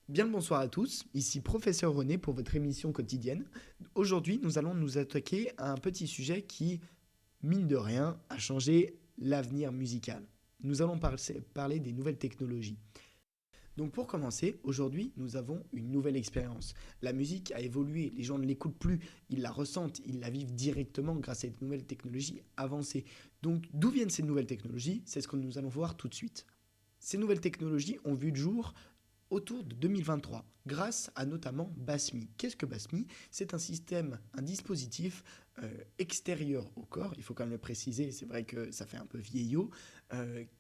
Bien le bonsoir à tous, ici Professeur René pour votre émission quotidienne. Aujourd'hui, nous allons nous attaquer à un petit sujet qui, mine de rien, a changé l'avenir musical. Nous allons parler des nouvelles technologies. Donc pour commencer, aujourd'hui, nous avons une nouvelle expérience. La musique a évolué, les gens ne l'écoutent plus, ils la ressentent, ils la vivent directement grâce à cette nouvelle technologie avancée. Donc d'où viennent ces nouvelles technologies? C'est ce que nous allons voir tout de suite. Ces nouvelles technologies ont vu le jour autour de 2023, grâce à notamment Basmi. Qu'est-ce que Basmi? C'est un système, un dispositif extérieur au corps, il faut quand même le préciser, c'est vrai que ça fait un peu vieillot,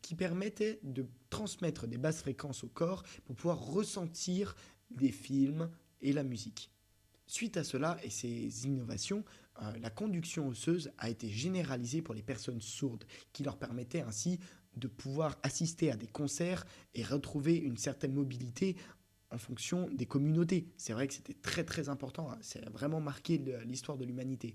qui permettait de transmettre des basses fréquences au corps pour pouvoir ressentir des films et la musique. Suite à cela et ces innovations, la conduction osseuse a été généralisée pour les personnes sourdes, qui leur permettait ainsi de pouvoir assister à des concerts et retrouver une certaine mobilité en fonction des communautés. C'est vrai que c'était très très important, hein, ça a vraiment marqué l'histoire de l'humanité.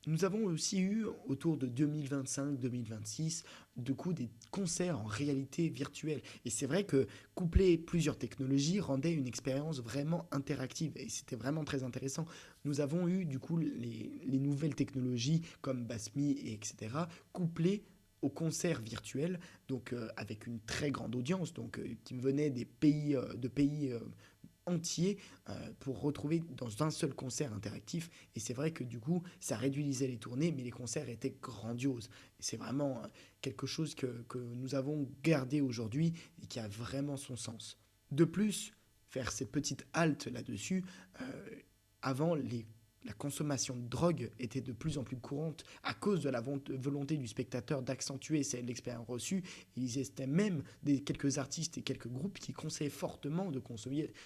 Nous avons aussi eu, autour de 2025-2026, de coup des concerts en réalité virtuelle. Et c'est vrai que coupler plusieurs technologies rendait une expérience vraiment interactive. Et c'était vraiment très intéressant. Nous avons eu du coup les nouvelles technologies comme Basmi, et etc. couplées aux concerts virtuels, donc avec une très grande audience, donc qui venait des pays, de pays entier pour retrouver dans un seul concert interactif. Et c'est vrai que du coup, ça réduisait les tournées, mais les concerts étaient grandioses. Et c'est vraiment quelque chose que nous avons gardé aujourd'hui et qui a vraiment son sens. De plus, faire ces petites haltes là-dessus, avant la consommation de drogue était de plus en plus courante à cause de la volonté du spectateur d'accentuer l'expérience reçue. Il existait même quelques artistes et quelques groupes qui conseillaient fortement de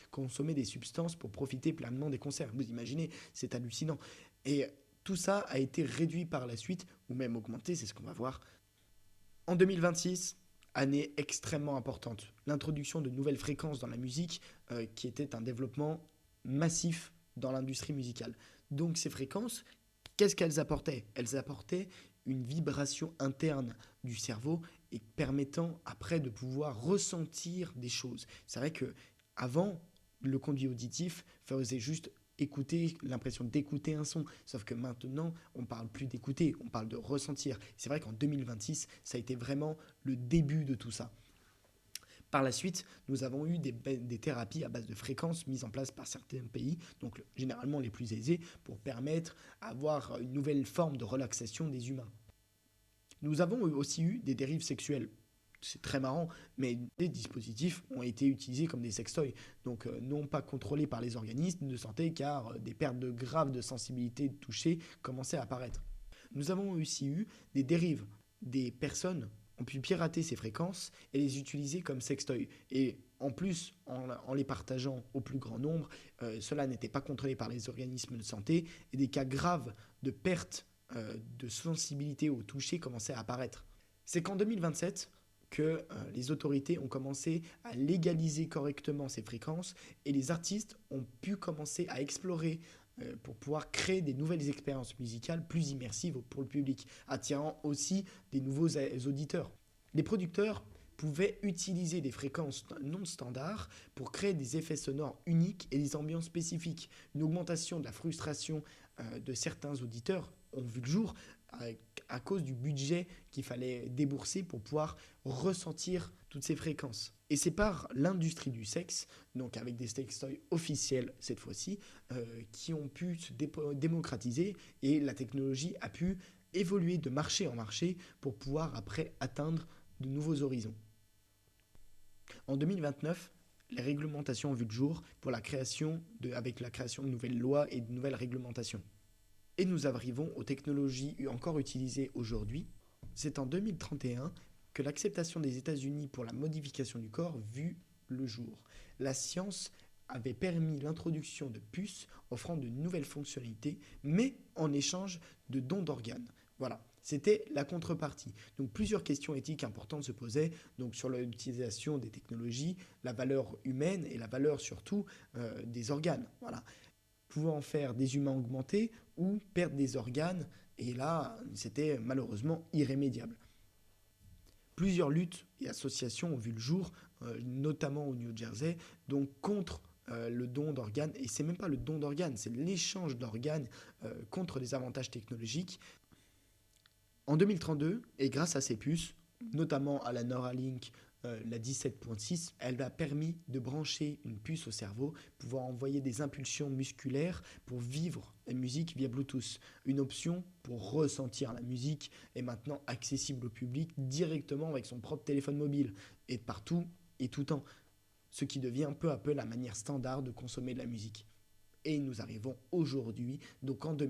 consommer des substances pour profiter pleinement des concerts. Vous imaginez, c'est hallucinant. Et tout ça a été réduit par la suite, ou même augmenté, c'est ce qu'on va voir. En 2026, année extrêmement importante. L'introduction de nouvelles fréquences dans la musique, qui était un développement massif dans l'industrie musicale. Donc ces fréquences, qu'est-ce qu'elles apportaient? Elles apportaient une vibration interne du cerveau et permettant après de pouvoir ressentir des choses. C'est vrai que avant, le conduit auditif faisait juste écouter, l'impression d'écouter un son. Sauf que maintenant, on parle plus d'écouter, on parle de ressentir. C'est vrai qu'en 2026, ça a été vraiment le début de tout ça. Par la suite, nous avons eu des thérapies à base de fréquences mises en place par certains pays, donc généralement les plus aisés, pour permettre d'avoir une nouvelle forme de relaxation des humains. Nous avons aussi eu des dérives sexuelles. C'est très marrant, mais des dispositifs ont été utilisés comme des sextoys, donc non pas contrôlés par les organismes de santé, car des pertes graves de sensibilité de toucher commençaient à apparaître. Nous avons aussi eu des dérives. Des personnes ont pu pirater ces fréquences et les utiliser comme sextoy. Et en plus, en les partageant au plus grand nombre, cela n'était pas contrôlé par les organismes de santé et des cas graves de perte de sensibilité au toucher commençaient à apparaître. C'est qu'en 2027, que les autorités ont commencé à légaliser correctement ces fréquences et les artistes ont pu commencer à explorer pour pouvoir créer des nouvelles expériences musicales plus immersives pour le public, attirant aussi des nouveaux auditeurs. Les producteurs pouvaient utiliser des fréquences non standards pour créer des effets sonores uniques et des ambiances spécifiques. Une augmentation de la frustration de certains auditeurs ont vu le jour à cause du budget qu'il fallait débourser pour pouvoir ressentir toutes ces fréquences. Et c'est par l'industrie du sexe, donc avec des sextoys officiels cette fois-ci, qui ont pu se démocratiser et la technologie a pu évoluer de marché en marché pour pouvoir après atteindre de nouveaux horizons. En 2029, les réglementations ont vu le jour pour avec la création de nouvelles lois et de nouvelles réglementations. Et nous arrivons aux technologies encore utilisées aujourd'hui. C'est en 2031 que l'acceptation des États-Unis pour la modification du corps vit le jour. La science avait permis l'introduction de puces offrant de nouvelles fonctionnalités, mais en échange de dons d'organes. Voilà, c'était la contrepartie. Donc plusieurs questions éthiques importantes se posaient donc sur l'utilisation des technologies, la valeur humaine et la valeur surtout des organes. Voilà, pouvant faire des humains augmentés ou perdre des organes, et là, c'était malheureusement irrémédiable. Plusieurs luttes et associations ont vu le jour, notamment au New Jersey, donc contre le don d'organes, et c'est même pas le don d'organes, c'est l'échange d'organes contre des avantages technologiques. En 2032, et grâce à ces puces, notamment à la Neuralink, la 17.6, elle a permis de brancher une puce au cerveau, pouvoir envoyer des impulsions musculaires pour vivre la musique via Bluetooth. Une option pour ressentir la musique est maintenant accessible au public directement avec son propre téléphone mobile, et partout et tout temps, ce qui devient peu à peu la manière standard de consommer de la musique. Et nous arrivons aujourd'hui, donc en